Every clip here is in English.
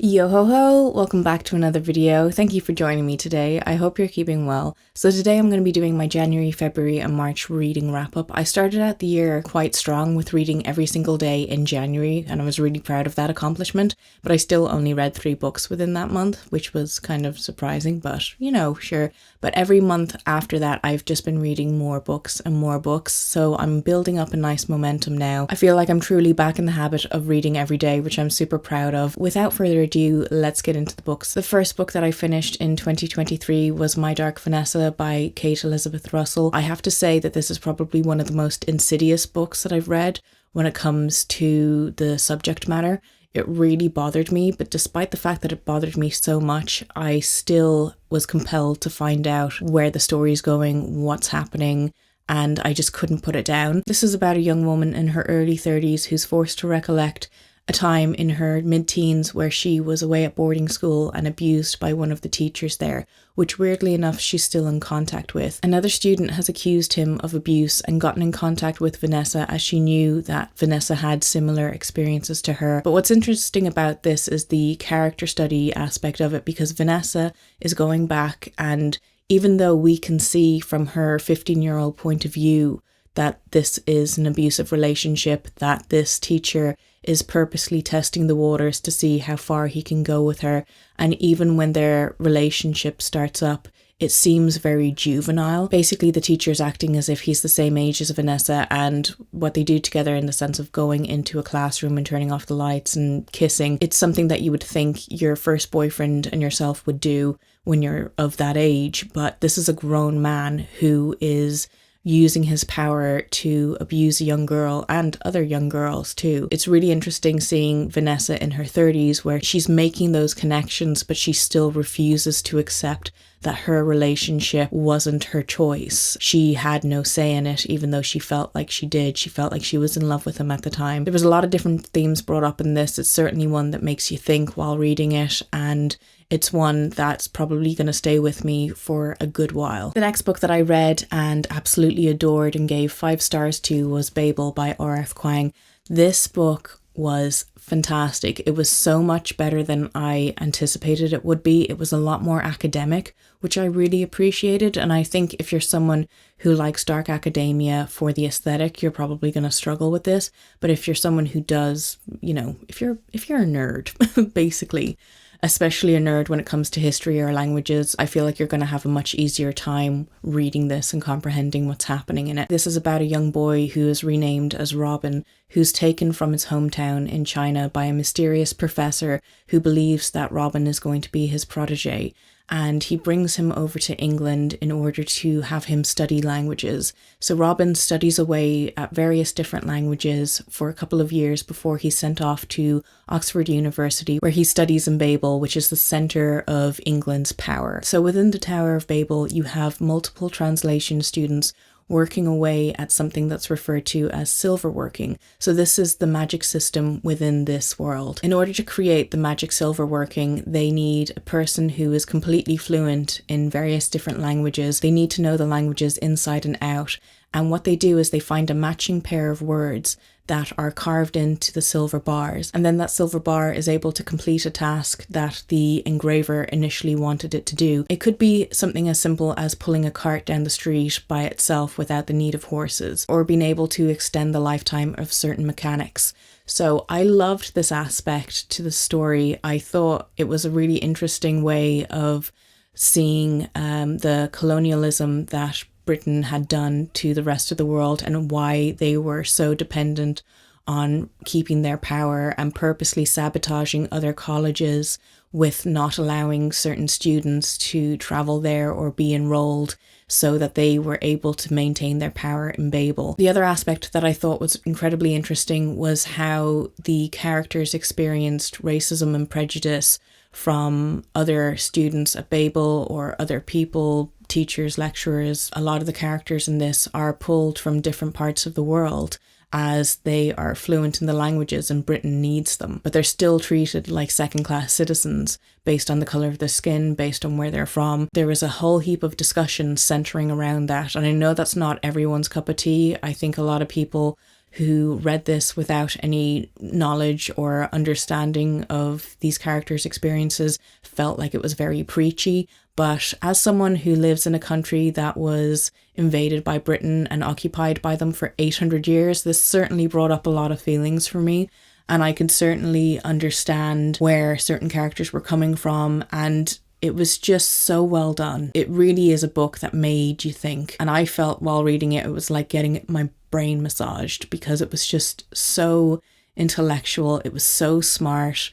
Yo ho ho, welcome back to another video. Thank you for joining me today. I hope you're keeping well. So today I'm going to be doing my January, February and March reading wrap up. I started out the year quite strong with reading every single day in January and I was really proud of that accomplishment, but I still only read 3 books within that month, which was kind of surprising, but you know, sure. But every month after that I've just been reading more books and more books, so I'm building up a nice momentum now. I feel like I'm truly back in the habit of reading every day, which I'm super proud of. Without further ado, let's get into the books. The first book that I finished in 2023 was My Dark Vanessa by Kate Elizabeth Russell. I have to say that this is probably one of the most insidious books that I've read when it comes to the subject matter. It really bothered me, but despite the fact that it bothered me so much, I still was compelled to find out where the story's going, what's happening, and I just couldn't put it down. This is about a young woman in her early 30s who's forced to recollect a time in her mid-teens where she was away at boarding school and abused by one of the teachers there, which weirdly enough she's still in contact with. Another student has accused him of abuse and gotten in contact with Vanessa as she knew that Vanessa had similar experiences to her. But what's interesting about this is the character study aspect of it, because Vanessa is going back, and even though we can see from her 15-year-old point of view that this is an abusive relationship, that this teacher is purposely testing the waters to see how far he can go with her, and even when their relationship starts up, it seems very juvenile. Basically, the teacher's acting as if he's the same age as Vanessa, and what they do together in the sense of going into a classroom and turning off the lights and kissing, it's something that you would think your first boyfriend and yourself would do when you're of that age, but this is a grown man who is using his power to abuse a young girl and other young girls too. It's really interesting seeing Vanessa in her 30s where she's making those connections, but she still refuses to accept that her relationship wasn't her choice. She had no say in it, even though she felt like she did. She felt like she was in love with him at the time. There was a lot of different themes brought up in this. It's certainly one that makes you think while reading it, and it's one that's probably going to stay with me for a good while. The next book that I read and absolutely adored and gave 5 stars to was Babel by R.F. Kuang. This book was fantastic. It was so much better than I anticipated it would be. It was a lot more academic, which I really appreciated, and I think if you're someone who likes dark academia for the aesthetic, you're probably going to struggle with this. But if you're someone who does, you know, if you're a nerd, basically, especially a nerd when it comes to history or languages, I feel like you're going to have a much easier time reading this and comprehending what's happening in it. This is about a young boy who is renamed as Robin, who's taken from his hometown in China by a mysterious professor who believes that Robin is going to be his protege. And he brings him over to England in order to have him study languages. So Robin studies away at various different languages for a couple of years before he's sent off to Oxford University, where he studies in Babel, which is the centre of England's power. So within the Tower of Babel, you have multiple translation students working away at something that's referred to as silverworking. So this is the magic system within this world. In order to create the magic silverworking, they need a person who is completely fluent in various different languages. They need to know the languages inside and out. And what they do is they find a matching pair of words that are carved into the silver bars. And then that silver bar is able to complete a task that the engraver initially wanted it to do. It could be something as simple as pulling a cart down the street by itself without the need of horses, or being able to extend the lifetime of certain mechanics. So I loved this aspect to the story. I thought it was a really interesting way of seeing the colonialism that Britain had done to the rest of the world and why they were so dependent on keeping their power and purposely sabotaging other colleges with not allowing certain students to travel there or be enrolled so that they were able to maintain their power in Babel. The other aspect that I thought was incredibly interesting was how the characters experienced racism and prejudice from other students at Babel or other people, teachers, lecturers. A lot of the characters in this are pulled from different parts of the world as they are fluent in the languages and Britain needs them, but they're still treated like second-class citizens based on the colour of their skin, based on where they're from. There was a whole heap of discussion centering around that, and I know that's not everyone's cup of tea. I think a lot of people who read this without any knowledge or understanding of these characters' experiences felt like it was very preachy. But as someone who lives in a country that was invaded by Britain and occupied by them for 800 years, this certainly brought up a lot of feelings for me. And I could certainly understand where certain characters were coming from, and it was just so well done. It really is a book that made you think. And I felt while reading it, it was like getting my brain massaged, because it was just so intellectual. It was so smart.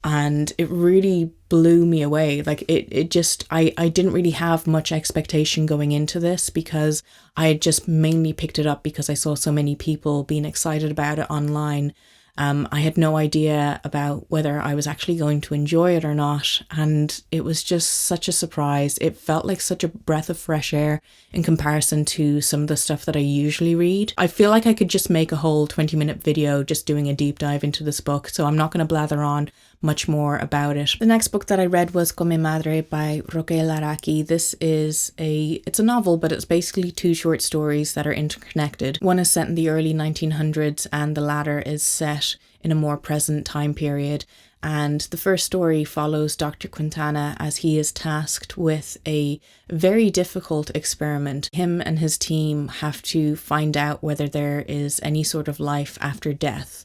And it really blew me away. Like I didn't really have much expectation going into this, because I had just mainly picked it up because I saw so many people being excited about it online. I had no idea about whether I was actually going to enjoy it or not, and it was just such a surprise. It felt like such a breath of fresh air in comparison to some of the stuff that I usually read. I feel like I could just make a whole 20-minute video just doing a deep dive into this book, so I'm not going to blather on much more about it. The next book that I read was Gome Madre by Raquel Araki. This is it's a novel, but it's basically 2 short stories that are interconnected. One is set in the early 1900s and the latter is set in a more present time period. And the first story follows Dr. Quintana as he is tasked with a very difficult experiment. Him and his team have to find out whether there is any sort of life after death.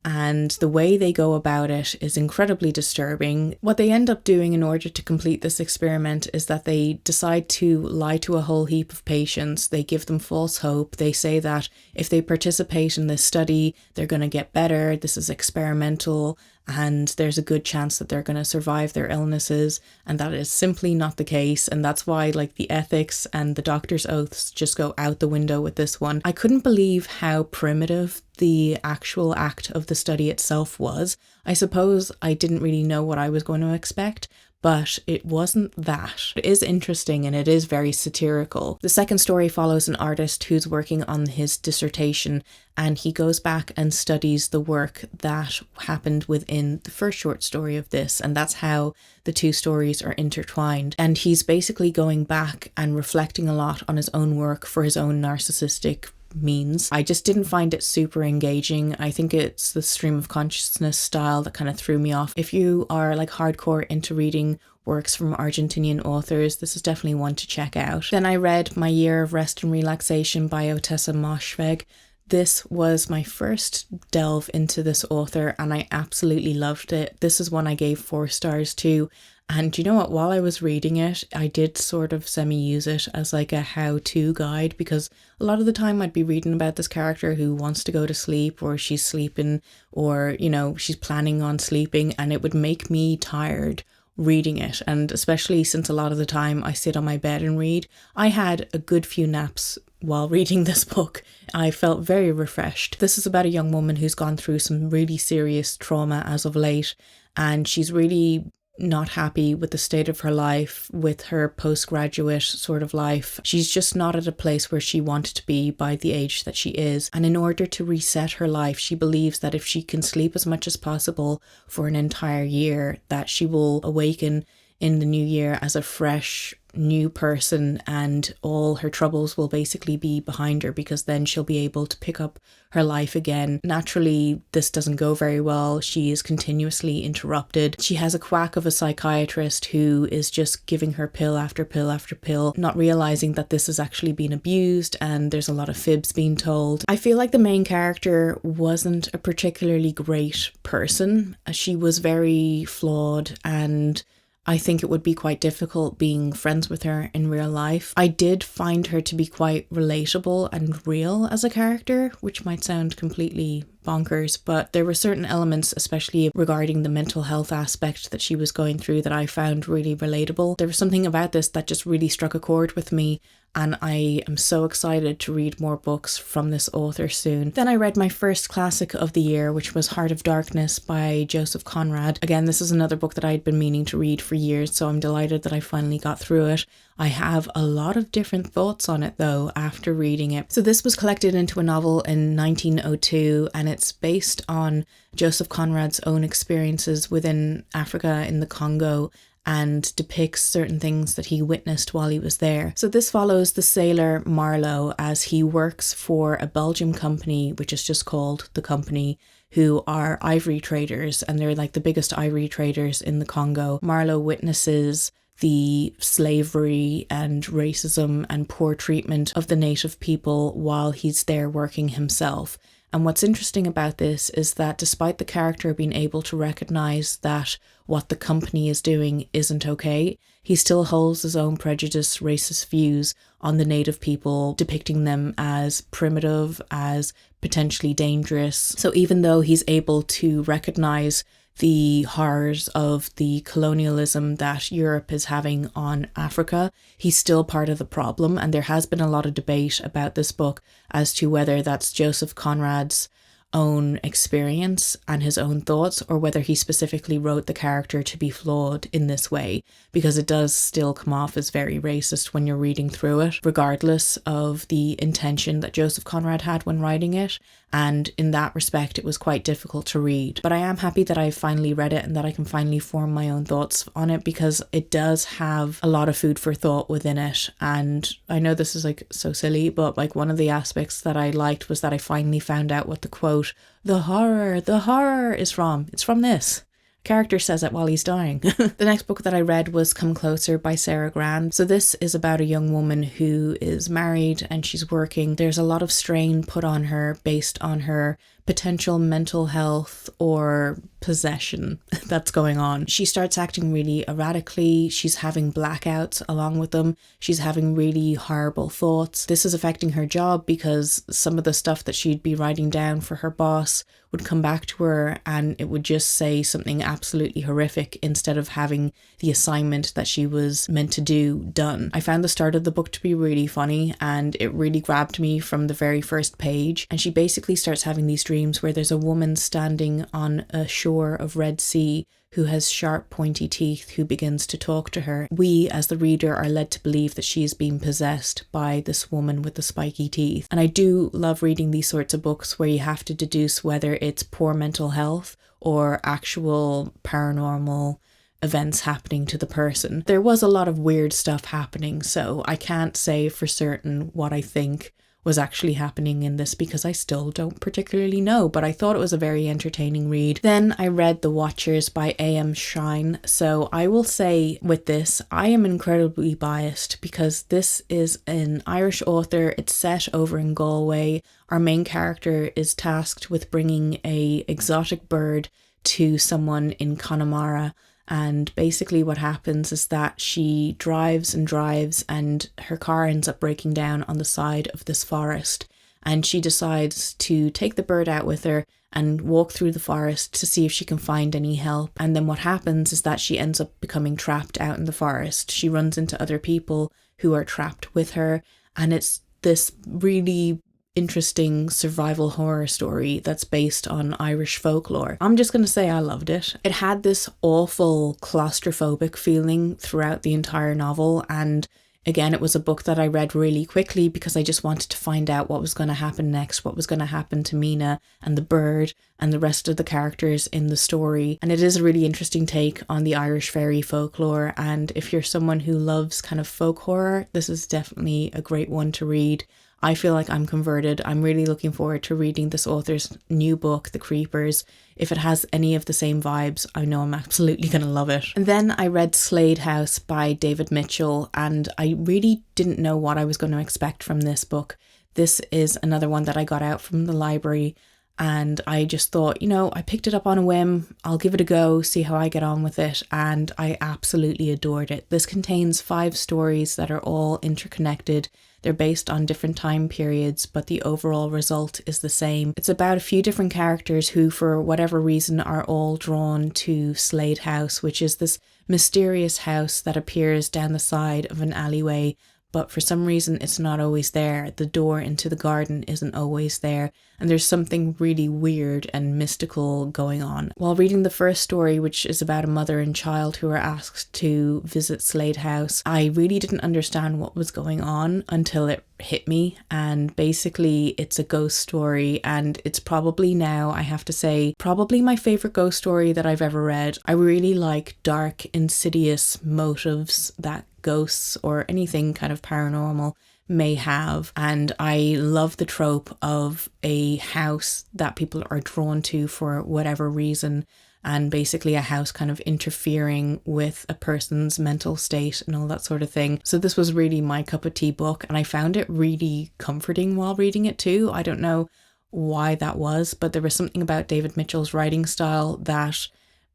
And the way they go about it is incredibly disturbing. What they end up doing in order to complete this experiment is that they decide to lie to a whole heap of patients. They give them false hope. They say that if they participate in this study, they're going to get better. This is experimental, and there's a good chance that they're going to survive their illnesses, and that is simply not the case. And that's why the ethics and the doctor's oaths just go out the window with this one. I couldn't believe how primitive the actual act of the study itself was. I suppose I didn't really know what I was going to expect, but it wasn't that. It is interesting and it is very satirical. The second story follows an artist who's working on his dissertation, and he goes back and studies the work that happened within the first short story of this, and that's how the 2 stories are intertwined. And he's basically going back and reflecting a lot on his own work for his own narcissistic means. I just didn't find it super engaging. I think it's the stream of consciousness style that kind of threw me off. If you are hardcore into reading works from Argentinian authors, this is definitely one to check out. Then I read My Year of Rest and Relaxation by Otessa Moshfegh. This was my first delve into this author and I absolutely loved it. This is one I gave 4 stars to. And you know what, while I was reading it, I did sort of semi-use it as a how-to guide, because a lot of the time I'd be reading about this character who wants to go to sleep, or she's sleeping, or, she's planning on sleeping, and it would make me tired reading it. And especially since a lot of the time I sit on my bed and read, I had a good few naps while reading this book. I felt very refreshed. This is about a young woman who's gone through some really serious trauma as of late, and she's really not happy with the state of her life, with her postgraduate sort of life. She's just not at a place where she wanted to be by the age that she is. And in order to reset her life, she believes that if she can sleep as much as possible for an entire year, that she will awaken in the new year as a fresh new person, and all her troubles will basically be behind her, because then she'll be able to pick up her life again. Naturally, this doesn't go very well. She is continuously interrupted. She has a quack of a psychiatrist who is just giving her pill after pill after pill, not realizing that this is actually being abused, and there's a lot of fibs being told. I feel like the main character wasn't a particularly great person. She was very flawed, and I think it would be quite difficult being friends with her in real life. I did find her to be quite relatable and real as a character, which might sound completely bonkers, but there were certain elements, especially regarding the mental health aspect that she was going through, that I found really relatable. There was something about this that just really struck a chord with me, and I am so excited to read more books from this author soon. Then I read my first classic of the year, which was Heart of Darkness by Joseph Conrad. Again, this is another book that I'd been meaning to read for years, so I'm delighted that I finally got through it. I have a lot of different thoughts on it though after reading it. So this was collected into a novel in 1902, and it's based on Joseph Conrad's own experiences within Africa in the Congo. and depicts certain things that he witnessed while he was there. So this follows the sailor Marlowe as he works for a Belgian company, which is just called The Company, who are ivory traders, and they're like the biggest ivory traders in the Congo. Marlowe witnesses the slavery and racism and poor treatment of the native people while he's there working himself. And what's interesting about this is that despite the character being able to recognize that what the company is doing isn't okay, he still holds his own prejudiced, racist views on the native people, depicting them as primitive, as potentially dangerous. So even though he's able to recognize the horrors of the colonialism that Europe is having on Africa, he's still part of the problem. And there has been a lot of debate about this book as to whether that's Joseph Conrad's own experience and his own thoughts, or whether he specifically wrote the character to be flawed in this way, because it does still come off as very racist when you're reading through it, regardless of the intention that Joseph Conrad had when writing it. And in that respect, it was quite difficult to read. But I am happy that I finally read it and that I can finally form my own thoughts on it, because it does have a lot of food for thought within it. And I know this is like so silly, but like one of the aspects that I liked was that I finally found out what the quote, the horror is from. It's from this. Character says it while he's dying. The next book that I read was Come Closer by Sarah Grand. So this is about a young woman who is married and she's working. There's a lot of strain put on her based on her potential mental health or possession that's going on. She starts acting really erratically. She's having blackouts along with them. She's having really horrible thoughts. This is affecting her job because some of the stuff that she'd be writing down for her boss would come back to her and it would just say something absolutely horrific instead of having the assignment that she was meant to do done. I found the start of the book to be really funny and it really grabbed me from the very first page. And she basically starts having these dreams where there's a woman standing on a shore of Red Sea who has sharp pointy teeth who begins to talk to her. We as the reader are led to believe that she is being possessed by this woman with the spiky teeth. And I do love reading these sorts of books where you have to deduce whether it's poor mental health or actual paranormal events happening to the person. There was a lot of weird stuff happening, so I can't say for certain what I think was actually happening in this because I still don't particularly know, but I thought it was a very entertaining read. Then I read The Watchers by A.M. Shine. So I will say with this, I am incredibly biased because this is an Irish author. It's set over in Galway. Our main character is tasked with bringing a exotic bird to someone in Connemara. And basically what happens is that she drives and drives and her car ends up breaking down on the side of this forest. And she decides to take the bird out with her and walk through the forest to see if she can find any help. And then what happens is that she ends up becoming trapped out in the forest. She runs into other people who are trapped with her. And it's this really interesting survival horror story that's based on Irish folklore. I'm just going to say I loved it. It had this awful claustrophobic feeling throughout the entire novel, and again, it was a book that I read really quickly because I just wanted to find out what was going to happen next, what was going to happen to Mina and the bird and the rest of the characters in the story. And it is a really interesting take on the Irish fairy folklore, and if you're someone who loves kind of folk horror, this is definitely a great one to read. I feel like I'm converted. I'm really looking forward to reading this author's new book, The Creepers. If it has any of the same vibes, I know I'm absolutely going to love it. And then I read Slade House by David Mitchell, and I really didn't know what I was going to expect from this book. This is another one that I got out from the library, and I just thought, I picked it up on a whim. I'll give it a go, see how I get on with it, and I absolutely adored it. This contains 5 stories that are all interconnected. They're based on different time periods, but the overall result is the same. It's about a few different characters who, for whatever reason, are all drawn to Slade House, which is this mysterious house that appears down the side of an alleyway but for some reason it's not always there. The door into the garden isn't always there, and there's something really weird and mystical going on. While reading the first story, which is about a mother and child who are asked to visit Slade House, I really didn't understand what was going on until it hit me. And basically it's a ghost story, and it's probably now, I have to say, probably my favorite ghost story that I've ever read. I really like dark, insidious motives that ghosts or anything kind of paranormal may have, and I love the trope of a house that people are drawn to for whatever reason, and basically a house kind of interfering with a person's mental state and all that sort of thing. So this was really my cup of tea book, and I found it really comforting while reading it too. I don't know why that was, but there was something about David Mitchell's writing style that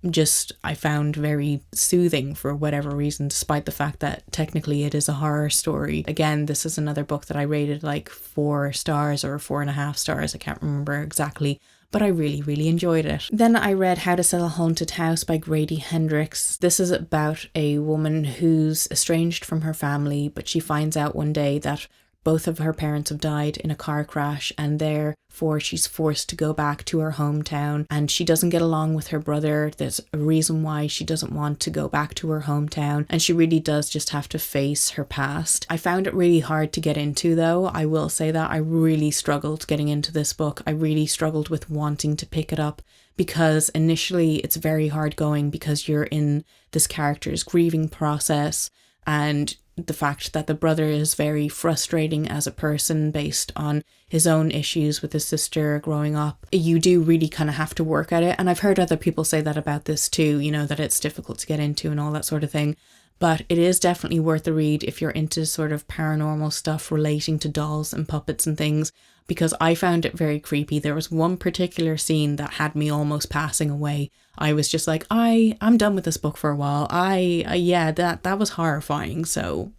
just I found very soothing for whatever reason, despite the fact that technically it is a horror story. Again, this is another book that I rated like 4 stars or 4.5 stars, I can't remember exactly, but I really enjoyed it. Then I read How to Sell a Haunted House by Grady Hendrix. This is about a woman who's estranged from her family, but she finds out one day that both of her parents have died in a car crash, and therefore she's forced to go back to her hometown, and she doesn't get along with her brother. There's a reason why she doesn't want to go back to her hometown, and she really does just have to face her past. I found it really hard to get into though. I will say that I really struggled getting into this book. I really struggled with wanting to pick it up, because initially it's very hard going because you're in this character's grieving process, and the fact that the brother is very frustrating as a person based on his own issues with his sister growing up. You do really kind of have to work at it. And I've heard other people say that about this too, you know, that it's difficult to get into and all that sort of thing. But it is definitely worth a read if you're into sort of paranormal stuff relating to dolls and puppets and things, because I found it very creepy. There was one particular scene that had me almost passing away. I was just like, I'm done with this book for a while. Yeah, that was horrifying. So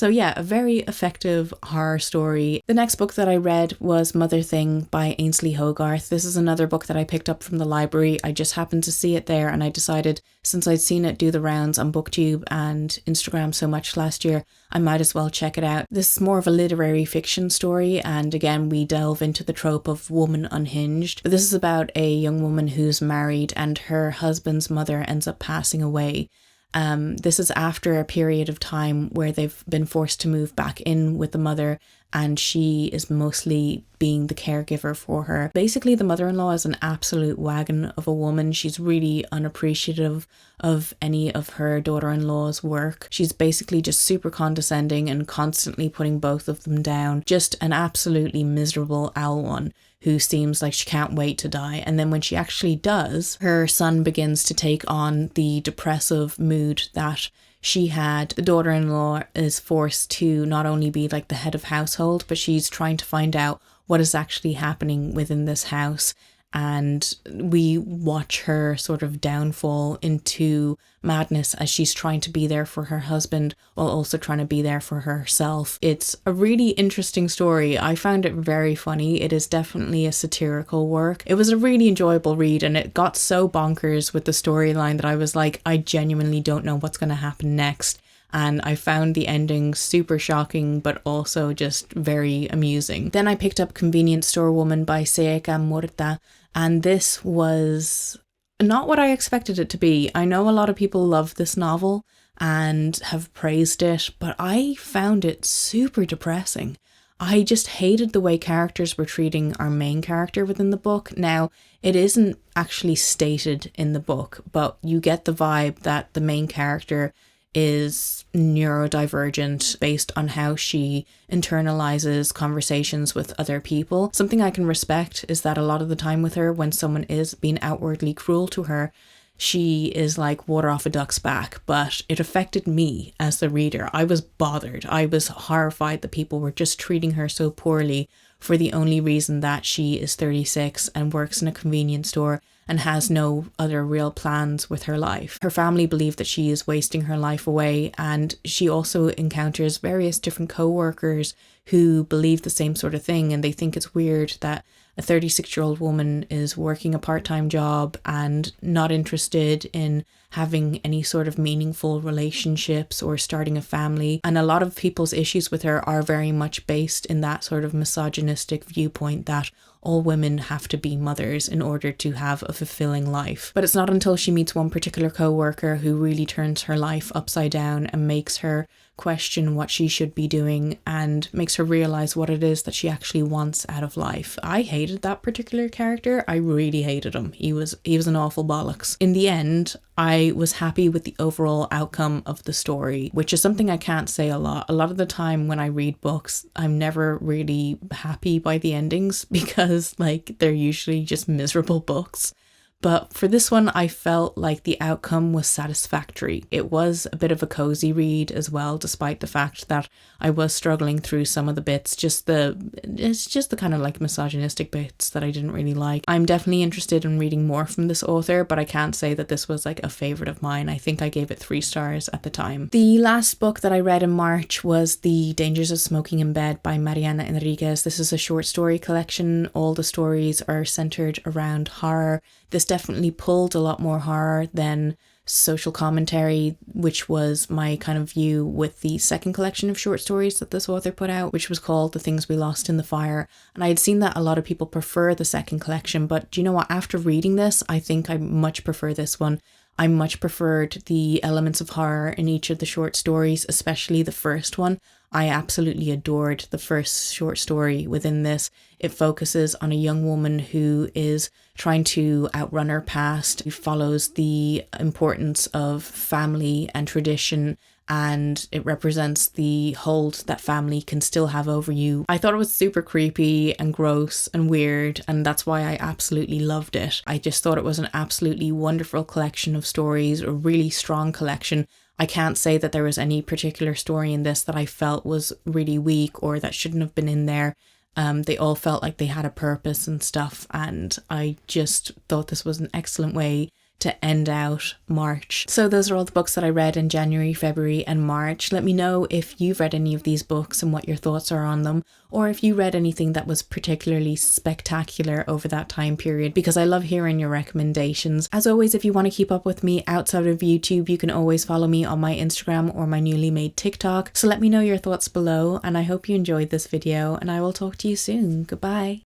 yeah, a very effective horror story. The next book that I read was Mother Thing by Ainsley Hogarth. This is another book that I picked up from the library. I just happened to see it there, and I decided, since I'd seen it do the rounds on BookTube and Instagram so much last year, I might as well check it out. This is more of a literary fiction story, and again we delve into the trope of woman unhinged. But this is about a young woman who's married and her husband's mother ends up passing away. This is after a period of time where they've been forced to move back in with the mother, and she is mostly being the caregiver for her. Basically, the mother-in-law is an absolute wagon of a woman. She's really unappreciative of any of her daughter-in-law's work. She's basically just super condescending and constantly putting both of them down. Just an absolutely miserable L1 who seems like she can't wait to die. And then when she actually does, her son begins to take on the depressive mood that she had. The daughter-in-law is forced to not only be like the head of household, but she's trying to find out what is actually happening within this house. And we watch her sort of downfall into madness as she's trying to be there for her husband while also trying to be there for herself. It's a really interesting story. I found it very funny. It is definitely a satirical work. It was a really enjoyable read, and it got so bonkers with the storyline that I was like, I genuinely don't know what's going to happen next. And I found the ending super shocking, but also just very amusing. Then I picked up Convenience Store Woman by Seika Murta, and this was not what I expected it to be. I know a lot of people love this novel and have praised it, but I found it super depressing. I just hated the way characters were treating our main character within the book. Now, it isn't actually stated in the book, but you get the vibe that the main character is neurodivergent based on how she internalizes conversations with other people. Something I can respect is that a lot of the time with her, when someone is being outwardly cruel to her, she is like water off a duck's back. But it affected me as the reader. I was bothered. I was horrified that people were just treating her so poorly for the only reason that she is 36 and works in a convenience store and has no other real plans with her life. Her family believe that she is wasting her life away, and she also encounters various different co-workers who believe the same sort of thing, and they think it's weird that a a 36-year-old woman is working a part-time job and not interested in having any sort of meaningful relationships or starting a family. And a lot of people's issues with her are very much based in that sort of misogynistic viewpoint that all women have to be mothers in order to have a fulfilling life. But it's not until she meets one particular co-worker who really turns her life upside down and makes her question what she should be doing and makes her realize what it is that she actually wants out of life. I hated that particular character. I really hated him. He was an awful bollocks. In the end, I was happy with the overall outcome of the story, which is something I can't say a lot. A lot of the time when I read books, I'm never really happy by the endings because like they're usually just miserable books. But for this one, I felt like the outcome was satisfactory. It was a bit of a cozy read as well, despite the fact that I was struggling through some of the bits, it's just the kind of like misogynistic bits that I didn't really like. I'm definitely interested in reading more from this author, but I can't say that this was like a favorite of mine. I think I gave it 3 stars at the time. The last book that I read in March was The Dangers of Smoking in Bed by Mariana Enriquez. This is a short story collection. All the stories are centered around horror. This definitely pulled a lot more horror than social commentary, which was my kind of view with the second collection of short stories that this author put out, which was called The Things We Lost in the Fire. And I had seen that a lot of people prefer the second collection, but do you know what? After reading this, I think I much prefer this one. I much preferred the elements of horror in each of the short stories, especially the first one. I absolutely adored the first short story within this. It focuses on a young woman who is trying to outrun her past, who follows the importance of family and tradition, and it represents the hold that family can still have over you. I thought it was super creepy and gross and weird, and that's why I absolutely loved it. I just thought it was an absolutely wonderful collection of stories, a really strong collection. I can't say that there was any particular story in this that I felt was really weak or that shouldn't have been in there. They all felt like they had a purpose and stuff, and I just thought this was an excellent way to end out March. So those are all the books that I read in January, February and March. Let me know if you've read any of these books and what your thoughts are on them, or if you read anything that was particularly spectacular over that time period, because I love hearing your recommendations. As always, if you want to keep up with me outside of YouTube, you can always follow me on my Instagram or my newly made TikTok. So let me know your thoughts below, and I hope you enjoyed this video, and I will talk to you soon. Goodbye.